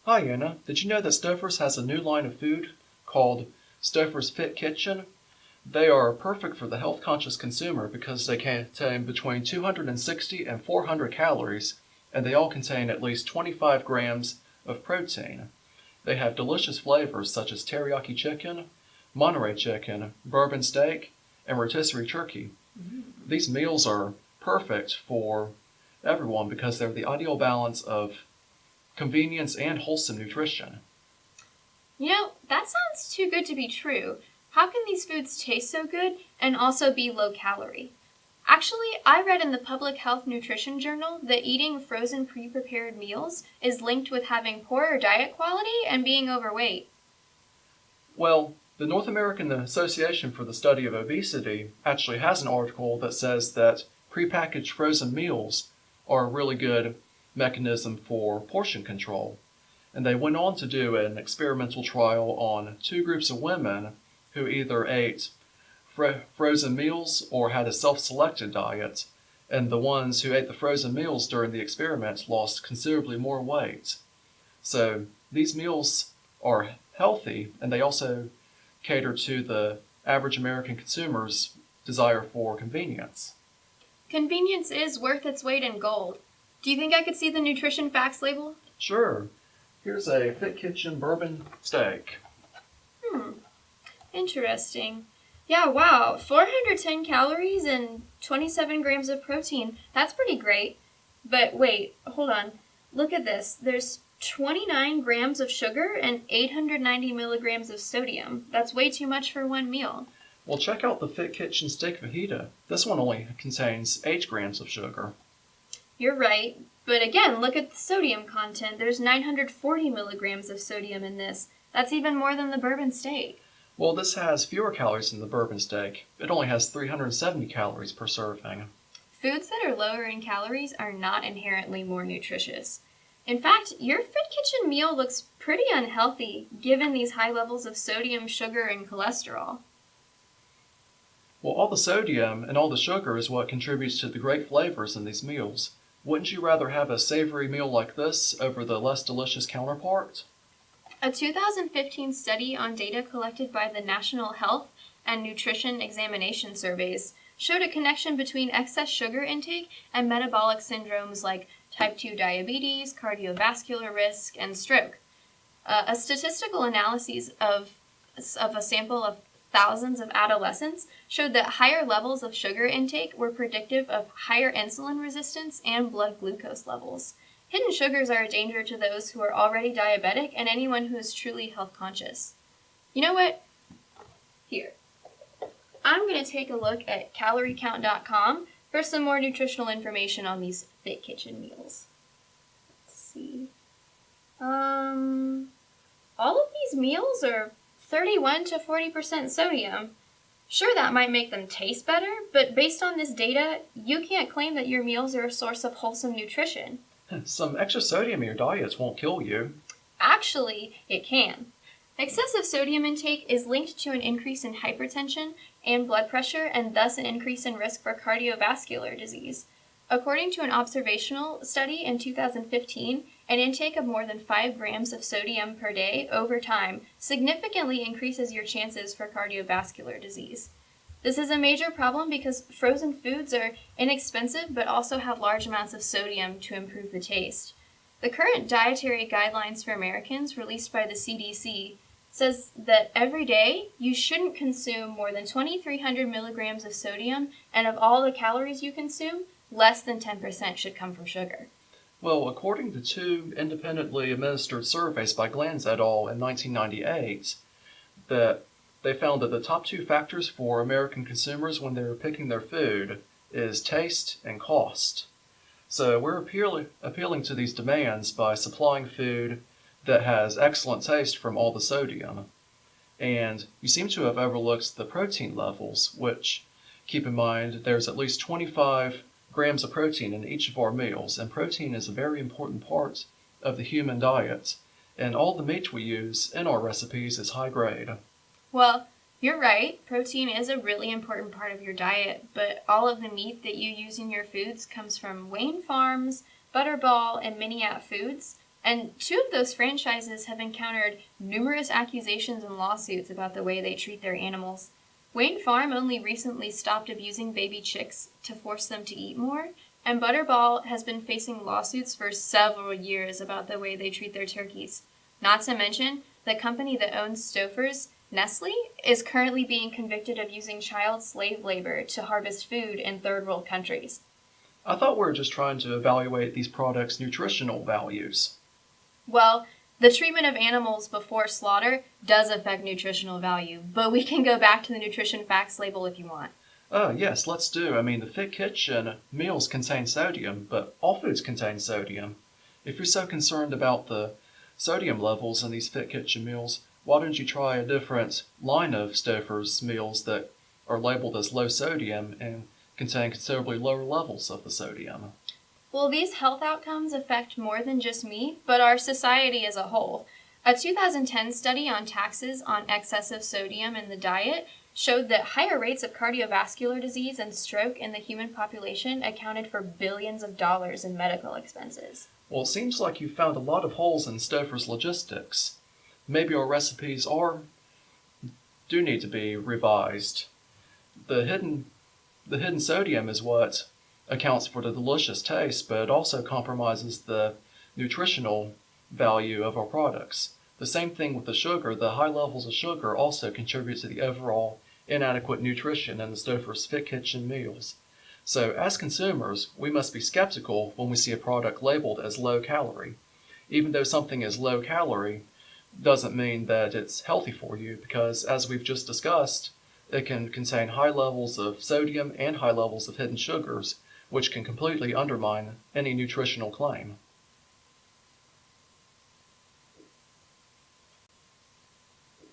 Hi Anna, did you know that Stouffer's has a new line of food called Stouffer's Fit Kitchen? They are perfect for the health-conscious consumer because they contain between 260 and 400 calories, and they all contain at least 25 grams of protein. They have delicious flavors such as teriyaki chicken, Monterey chicken, bourbon steak, and rotisserie turkey. These meals are perfect for everyone because they're the ideal balance of convenience and wholesome nutrition. You know, that sounds too good to be true. How can these foods taste so good and also be low calorie? Actually, I read in the Public Health Nutrition Journal that eating frozen pre-prepared meals is linked with having poorer diet quality and being overweight. Well, the North American Association for the Study of Obesity actually has an article that says that prepackaged frozen meals are a really good mechanism for portion control. And they went on to do an experimental trial on two groups of women who either ate frozen meals or had a self-selected diet. And the ones who ate the frozen meals during the experiment lost considerably more weight. So these meals are healthy, and they also cater to the average American consumer's desire for convenience. Convenience is worth its weight in gold. Do you think I could see the nutrition facts label? Sure, here's a Fit Kitchen bourbon steak. Interesting. Yeah, wow. 410 calories and 27 grams of protein. That's pretty great. But wait, hold on. Look at this. There's 29 grams of sugar and 890 milligrams of sodium. That's way too much for one meal. Well, check out the Fit Kitchen steak fajita. This one only contains 8 grams of sugar. You're right. But again, look at the sodium content. There's 940 milligrams of sodium in this. That's even more than the bourbon steak. Well, this has fewer calories than the bourbon steak. It only has 370 calories per serving. Foods that are lower in calories are not inherently more nutritious. In fact, your Fit Kitchen meal looks pretty unhealthy given these high levels of sodium, sugar, and cholesterol. Well, all the sodium and all the sugar is what contributes to the great flavors in these meals. Wouldn't you rather have a savory meal like this over the less delicious counterpart? A 2015 study on data collected by the National Health and Nutrition Examination Surveys showed a connection between excess sugar intake and metabolic syndromes like type 2 diabetes, cardiovascular risk, and stroke. A statistical analysis of a sample of thousands of adolescents showed that higher levels of sugar intake were predictive of higher insulin resistance and blood glucose levels. Hidden sugars are a danger to those who are already diabetic and anyone who is truly health conscious. You know what? Here. I'm going to take a look at caloriecount.com for some more nutritional information on these Fit Kitchen meals. Let's see. All of these meals are 31 to 40% sodium. Sure, that might make them taste better, but based on this data, you can't claim that your meals are a source of wholesome nutrition. Some extra sodium in your diets won't kill you. Actually, it can. Excessive sodium intake is linked to an increase in hypertension and blood pressure, and thus an increase in risk for cardiovascular disease. According to an observational study in 2015, an intake of more than 5 grams of sodium per day over time significantly increases your chances for cardiovascular disease. This is a major problem because frozen foods are inexpensive but also have large amounts of sodium to improve the taste. The current dietary guidelines for Americans released by the CDC says that every day you shouldn't consume more than 2,300 milligrams of sodium, and of all the calories you consume, less than 10% should come from sugar. Well, according to 2 independently administered surveys by Glanz et al. In 1998, that they found that the top 2 factors for American consumers when they were picking their food is taste and cost. So we're appealing to these demands by supplying food that has excellent taste from all the sodium. And you seem to have overlooked the protein levels, which, keep in mind, there's at least 25 grams of protein in each of our meals, and protein is a very important part of the human diet, and all the meat we use in our recipes is high grade. Well, you're right. Protein is a really important part of your diet, but all of the meat that you use in your foods comes from Wayne Farms, Butterball, and Miniat Foods, And two of those franchises have encountered numerous accusations and lawsuits about the way they treat their animals. Wayne Farm only recently stopped abusing baby chicks to force them to eat more, and Butterball has been facing lawsuits for several years about the way they treat their turkeys. Not to mention, the company that owns Stouffer's, Nestle, is currently being convicted of using child slave labor to harvest food in third world countries. I thought we were just trying to evaluate these products' nutritional values. Well, the treatment of animals before slaughter does affect nutritional value, but we can go back to the nutrition facts label if you want. Yes, let's do. I mean, the Fit Kitchen meals contain sodium, but all foods contain sodium. If you're so concerned about the sodium levels in these Fit Kitchen meals, why don't you try a different line of Stouffer's meals that are labeled as low sodium and contain considerably lower levels of the sodium? Well, these health outcomes affect more than just me, but our society as a whole. A 2010 study on taxes on excessive sodium in the diet showed that higher rates of cardiovascular disease and stroke in the human population accounted for billions of dollars in medical expenses. Well, it seems like you found a lot of holes in Stouffer's logistics. Maybe our recipes do need to be revised. The hidden sodium is what accounts for the delicious taste, but it also compromises the nutritional value of our products. The same thing with the sugar. The high levels of sugar also contribute to the overall inadequate nutrition in the Stouffer's Fit Kitchen meals. So, as consumers, we must be skeptical when we see a product labeled as low calorie. Even though something is low calorie, doesn't mean that it's healthy for you because, as we've just discussed, it can contain high levels of sodium and high levels of hidden sugars, which can completely undermine any nutritional claim.